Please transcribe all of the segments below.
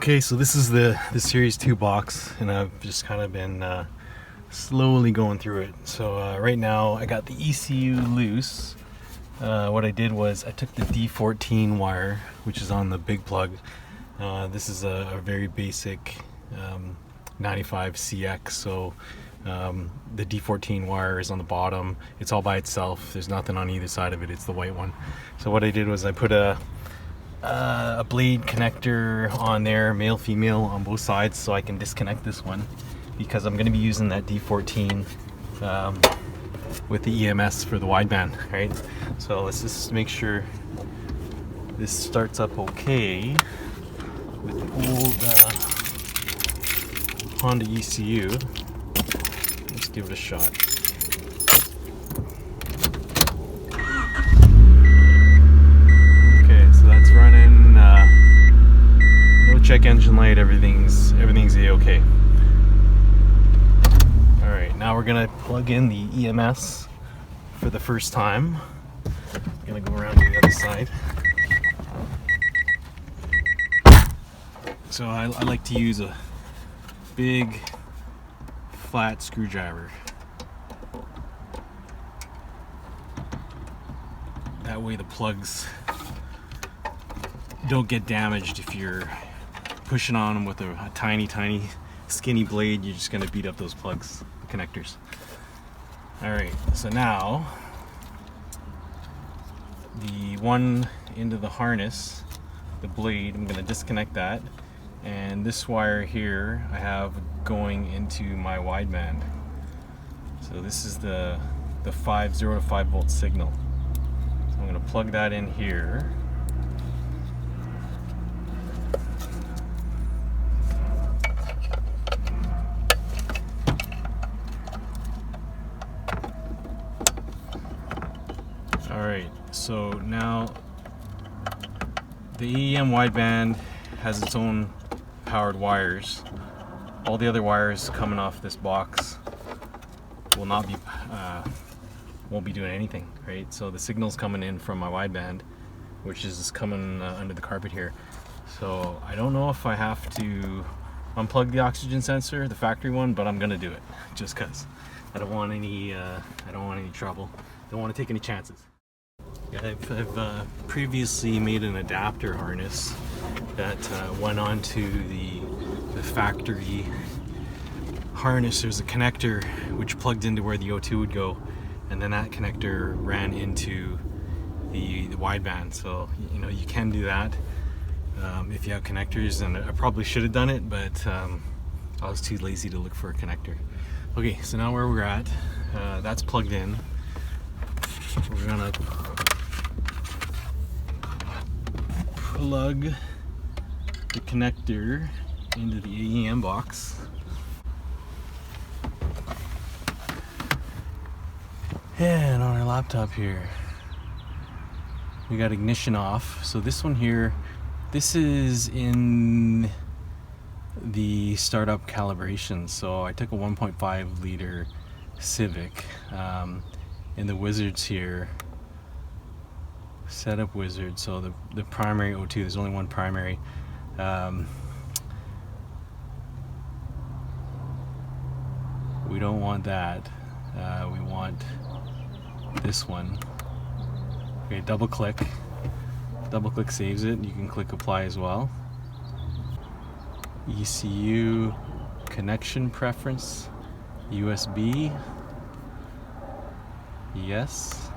Okay, so this is the Series 2 box, and I've just kind of been slowly going through it. So right now I got the ECU loose. What I did was I took the D14 wire, which is on the big plug. This is a very basic 95 CX, so the D14 wire is on the bottom. It's all by itself. There's nothing on either side of it. It's the white one. So what I did was I put a blade connector on there, male female on both sides, so I can disconnect this one because I'm going to be using that D14 with the EMS for the wideband, right? So let's just make sure this starts up okay with the old Honda ECU. Let's give it a shot. Check engine light, everything's a-okay. Alright, now we're gonna plug in the EMS for the first time. I'm gonna go around to the other side. So I like to use a big flat screwdriver. That way the plugs don't get damaged. If you're pushing on them with a tiny skinny blade, you're just going to beat up those plugs, the connectors. Alright, so now the one end of the harness, the blade, I'm going to disconnect that, and this wire here I have going into my wideband. So this is the 0 to 5 volt signal. So I'm going to plug that in here. Alright, so now the AEM wideband has its own powered wires. All the other wires coming off this box will not be won't be doing anything, right? So the signal's coming in from my wideband, which is coming under the carpet here. So I don't know if I have to unplug the oxygen sensor, the factory one, but I'm gonna do it just because I don't want any trouble. Don't want to take any chances. I've previously made an adapter harness that went onto the factory harness. There's a connector which plugged into where the O2 would go, and then that connector ran into the wideband. So you know, you can do that if you have connectors, and I probably should have done it, but I was too lazy to look for a connector. Okay, so now where we're at, that's plugged in. We're gonna plug the connector into the AEM box. And on our laptop here, we got ignition off. So this one here, this is in the startup calibration. So I took a 1.5 liter Civic. In the wizards here, setup wizard, so the primary O2, there's only one primary. We don't want that. We want this one. Okay, double click saves it. You can click apply as well. ECU connection preference, USB. Yes.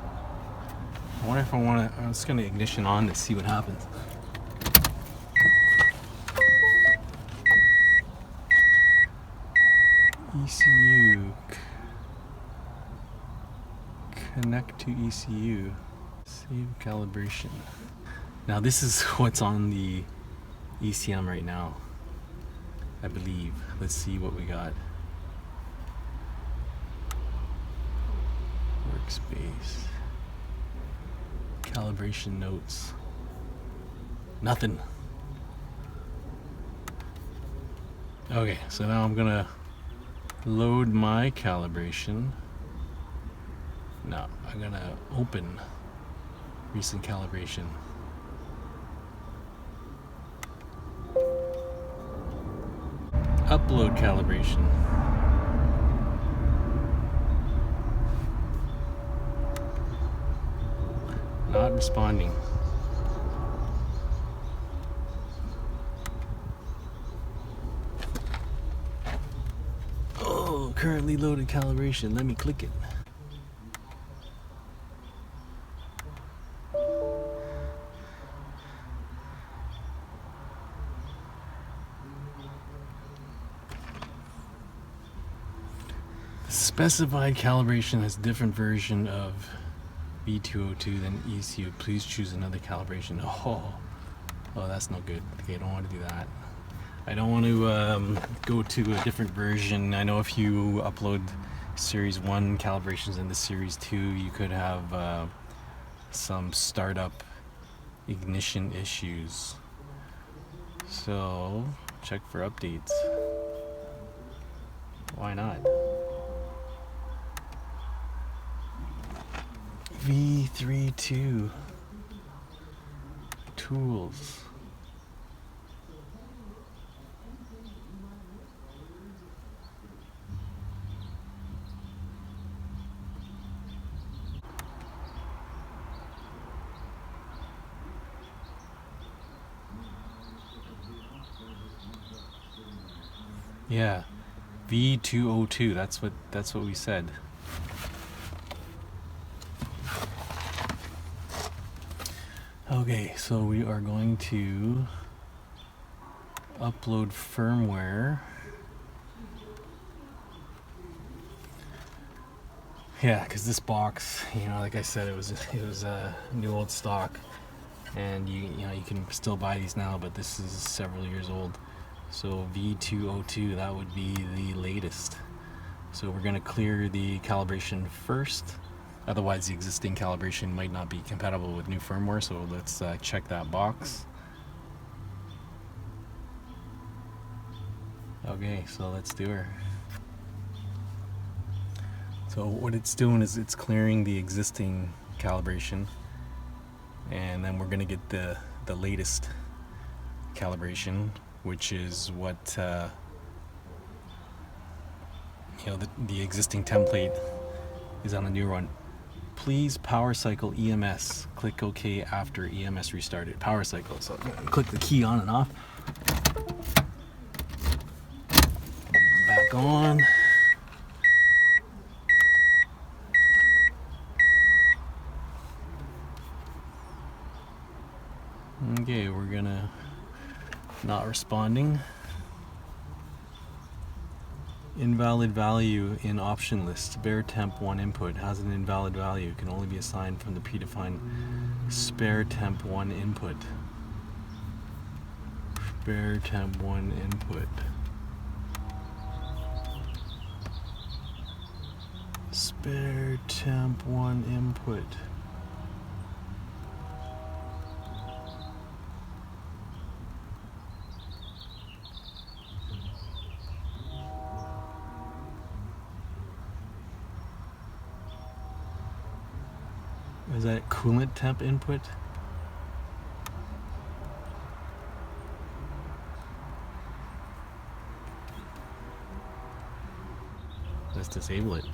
I wonder if I want to. I'm just going to ignition on to see what happens. ECU. Connect to ECU. Save calibration. Now this is what's on the ECM right now, I believe. Let's see what we got. Workspace. Calibration notes. Nothing. Okay, so now I'm gonna load my calibration. No, I'm gonna open recent calibration. Upload calibration. Not responding. Oh, currently loaded calibration. Let me click it. Specified calibration has different version of V202 than ECU. Please choose another calibration. Oh, that's no good. Okay, I don't want to do that. I don't want to go to a different version. I know if you upload Series 1 calibrations into Series 2, you could have some startup ignition issues. So, check for updates. Why not? V32 tools. Yeah, V202. That's what we said. Okay, so we are going to upload firmware. Yeah, because this box, like I said, it was new old stock, and you can still buy these now, but this is several years old. So V202, that would be the latest. So we're going to clear the calibration first. Otherwise, the existing calibration might not be compatible with new firmware, so let's check that box. Okay, so let's do her. So what it's doing is it's clearing the existing calibration, and then we're going to get the latest calibration, which is what the existing template is on the new one. Please power cycle EMS. Click OK after EMS restarted. Power cycle. So click the key on and off. Back on. Okay, we're gonna not responding. Invalid value in option list. Spare temp 1 input has an invalid value. Can only be assigned from the predefined spare temp 1 input. Spare temp 1 input. Spare temp 1 input. Is that coolant temp input? Let's disable it.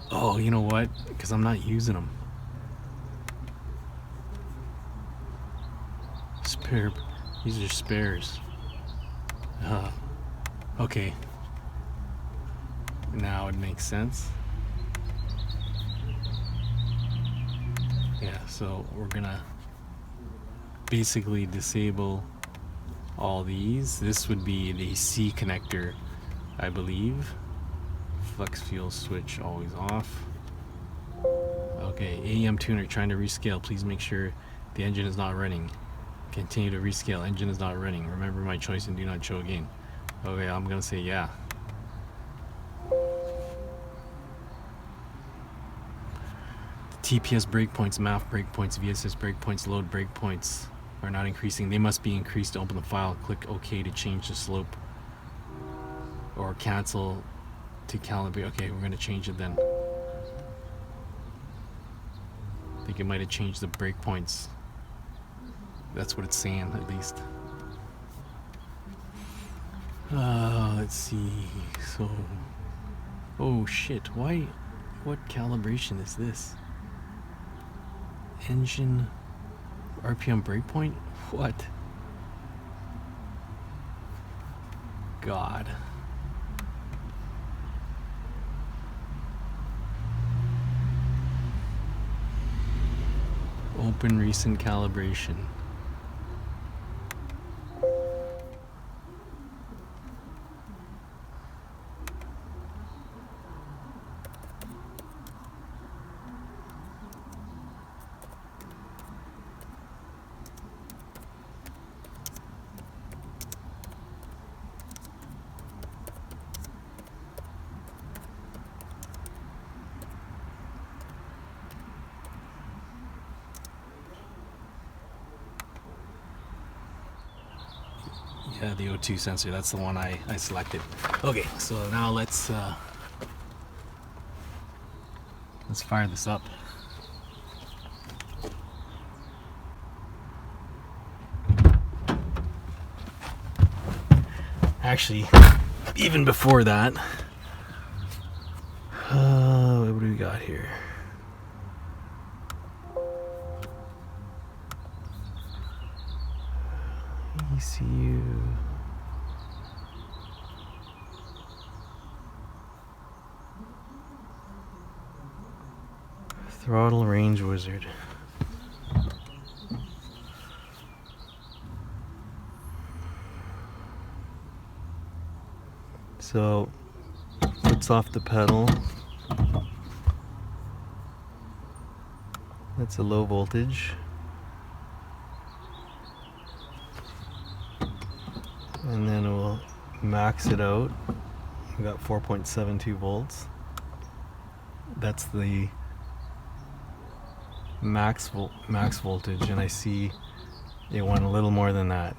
Oh, you know what? Because I'm not using them. These are spares. Okay. Now it makes sense. Yeah, so we're gonna basically disable all these. This would be the C connector, I believe. Flex fuel switch always off. Okay, AEM tuner trying to rescale. Please make sure the engine is not running. Continue to rescale. Engine is not running. Remember my choice and do not show again. Okay, I'm gonna say yeah. TPS breakpoints, MAF breakpoints, VSS breakpoints, load breakpoints are not increasing. They must be increased to open the file. Click OK to change the slope, or cancel to calibrate. Okay, we're gonna change it then. I think it might have changed the breakpoints. That's what it's saying, at least. Let's see. So, oh shit! Why? What calibration is this? Engine RPM breakpoint? What? God. Open recent calibration. Yeah, the O2 sensor, that's the one I selected. Okay, so now let's fire this up. Actually, even before that, what do we got here? ECU. Throttle range wizard. So, puts off the pedal. That's a low voltage. And then we'll max it out. We got 4.72 volts. That's the max voltage, and I see it went a little more than that.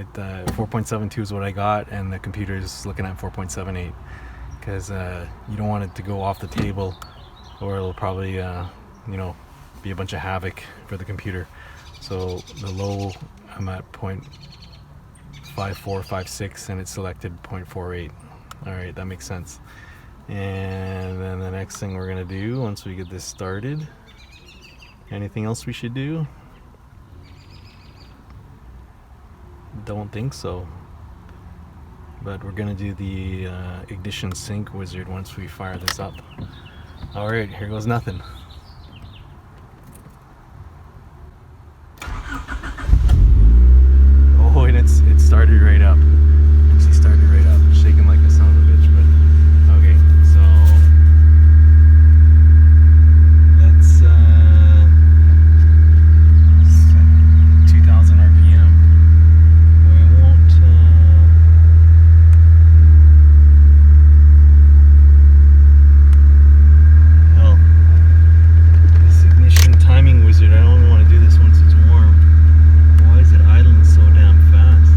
4.72 is what I got, and the computer is looking at 4.78 because you don't want it to go off the table, or it'll probably be a bunch of havoc for the computer. So the low, I'm at 0.5456, and it's selected 0.48. All right, that makes sense. And then the next thing we're gonna do once we get this started, anything else we should do? Don't think so. But we're gonna do the ignition sync wizard once we fire this up. All right, here goes nothing. Oh, and it started right up. Actually started right up, shaking like a son of a bitch. But okay, so let's set 2,000 RPM. We won't. Hell, this ignition timing wizard. I don't even want to do this once it's warm. Why is it idling so damn fast?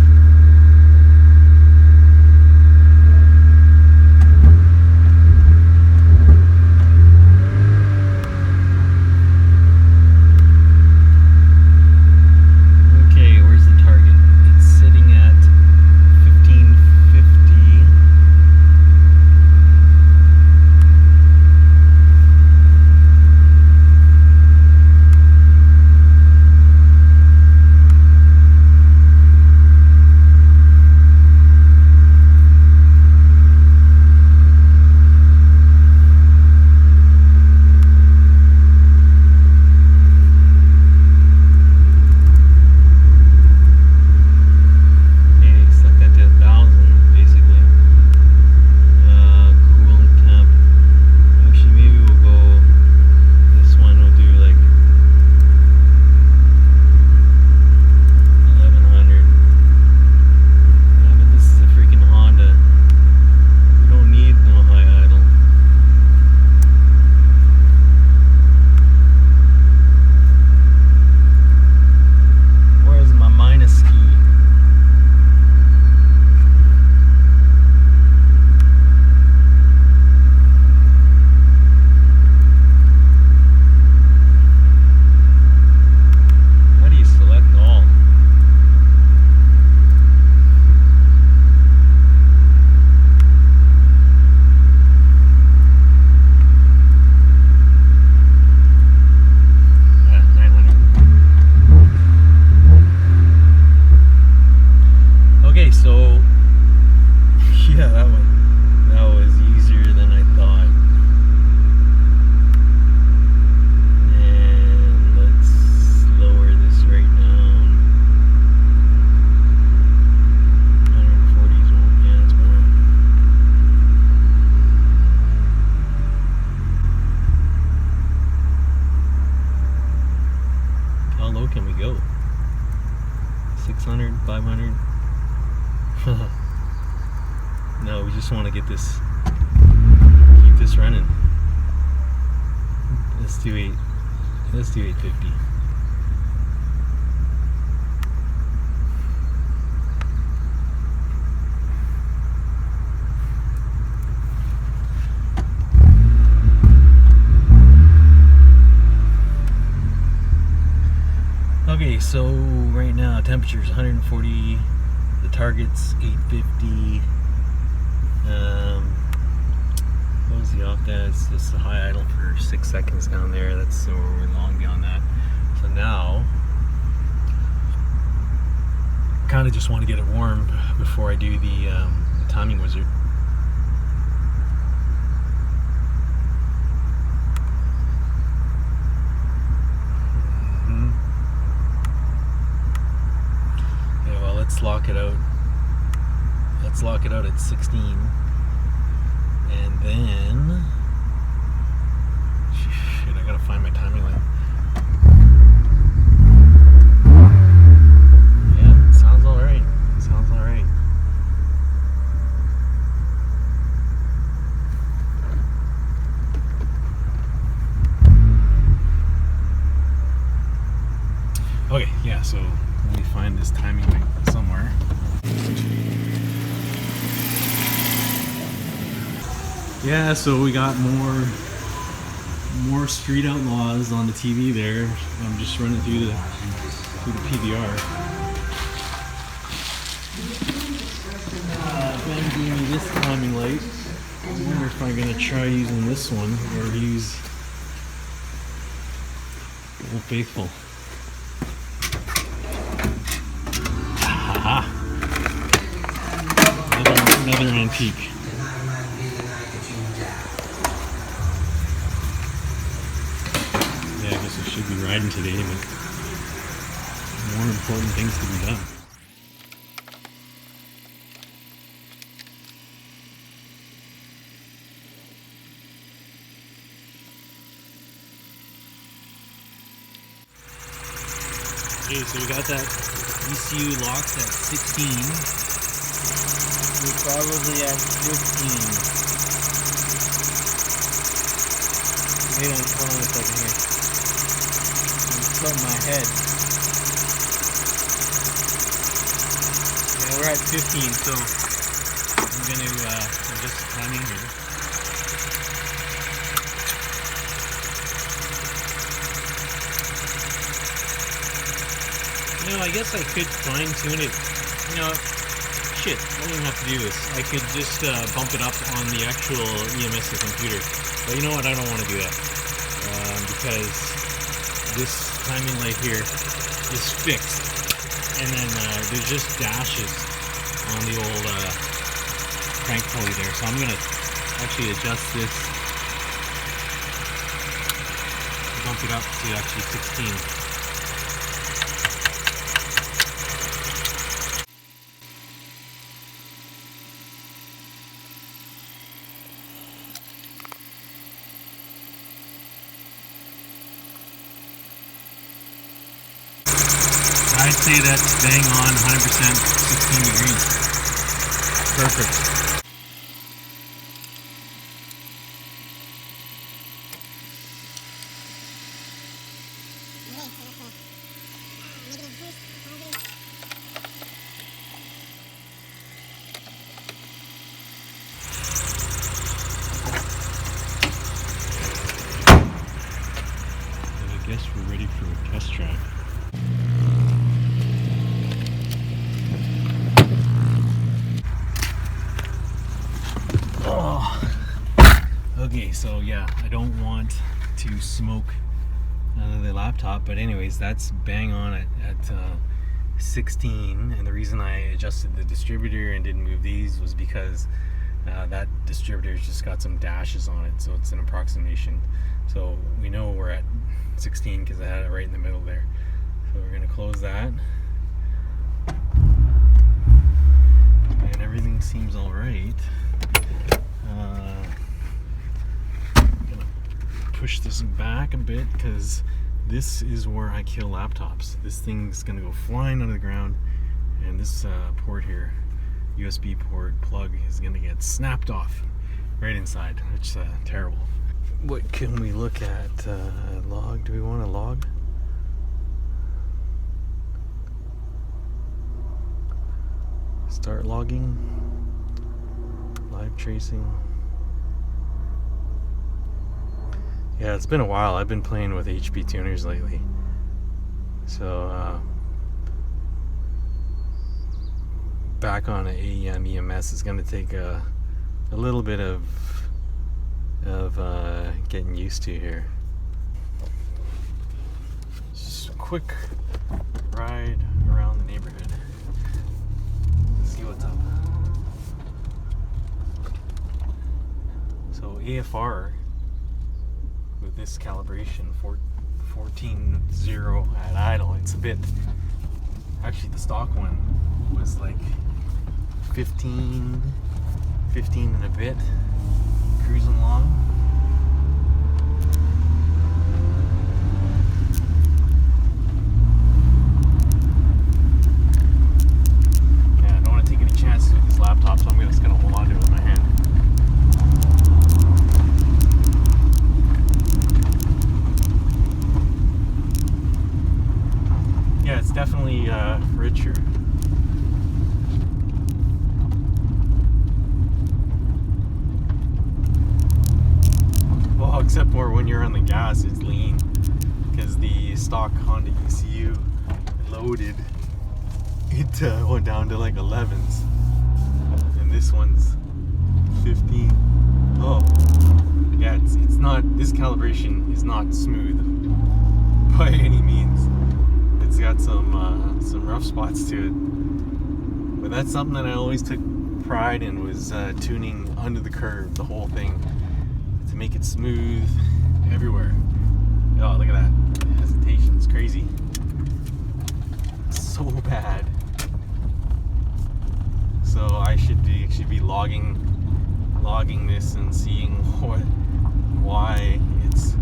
500. No, we just want to get this, keep this running. Let's do 850. Okay, so right now temperature is 140, the target's 850. What was the off that? It's just a high idle for 6 seconds down there. That's so we're long beyond that. So now, kind of just want to get it warm before I do the timing wizard. Let's lock it out. Let's lock it out at 16, and then shit, I gotta find my timing line. Yeah, sounds all right. Sounds all right. Okay, yeah. So let me find this timing line somewhere. Yeah, so we got more Street Outlaws on the TV there. I'm just running through the PVR. Ben gave me this timing light. I wonder if I'm gonna try using this one or use Old Faithful. Aha! Another antique. Yeah, I guess I should be riding today, but more important things to be done. Okay, so we got that ECU locked at 16. We're probably at 15. Wait on, hold on a second here. I'm putting my head. Yeah, we're at 15, so I'm going to adjust the timing here. You know, I guess I could fine tune it. You know, shit, I don't even have to do this. I could just bump it up on the actual EMS computer. But you know what? I don't want to do that because this timing light here is fixed, and then there's just dashes on the old crank pulley there. So I'm gonna actually adjust this, bump it up to actually 16. I'd say that's bang on 100%, 16 degrees. Perfect. And I guess we're ready for a test drive. Okay, so yeah, I don't want to smoke the laptop, but anyways, that's bang on at 16, and the reason I adjusted the distributor and didn't move these was because that distributor's just got some dashes on it, so it's an approximation. So we know we're at 16 because I had it right in the middle there. So we're going to close that, and everything seems all right. Push this back a bit because this is where I kill laptops. This thing's gonna go flying under the ground and this port here, USB port plug, is gonna get snapped off right inside, which is terrible. What can we look at? Log, do we want to log? Start logging, live tracing. Yeah, it's been a while. I've been playing with HB tuners lately. So, back on an AEM EMS is going to take a little bit of getting used to here. Just a quick ride around the neighborhood. See what's up. So AFR with this calibration 14.0 at idle, it's a bit, actually the stock one was like 15 and a bit, cruising along. Yeah, I don't want to take any chances with this laptop, so I'm just going to hold on to it with my hand. Yeah, it's definitely richer. Well, except for when you're on the gas, it's lean, because the stock Honda ECU loaded, it went down to like 11s, and this one's 15. Oh, yeah, it's not, this calibration is not smooth by any means. It's got some rough spots to it, but that's something that I always took pride in, was tuning under the curve, the whole thing, to make it smooth everywhere. Oh, look at that hesitation! It's crazy. So bad. So I should be logging this and seeing why it's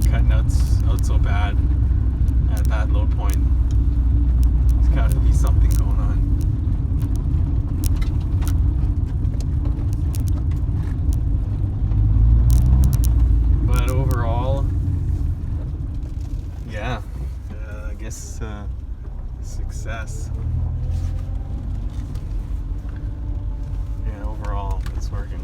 cutting out so bad at that low point. There's got to be something going on. But overall, yeah, I guess success. Yeah, overall, it's working.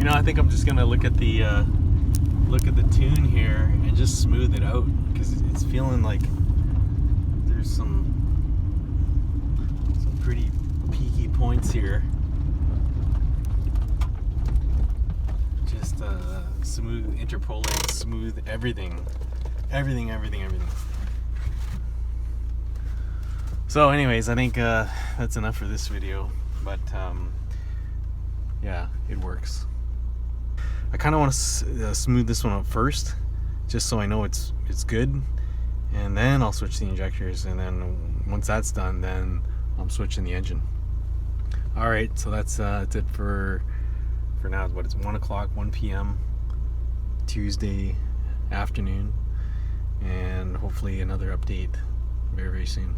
I think I'm just gonna look at the tune here and just smooth it out, because it's feeling like there's some pretty peaky points here. Just smooth, interpolate, smooth everything. So anyways, I think that's enough for this video, but yeah, it works. I kind of want to smooth this one out first, just so I know it's good, and then I'll switch the injectors, and then once that's done, then I'm switching the engine. All right, so that's it for now. What, it's 1 p.m. Tuesday afternoon, and hopefully another update very, very soon.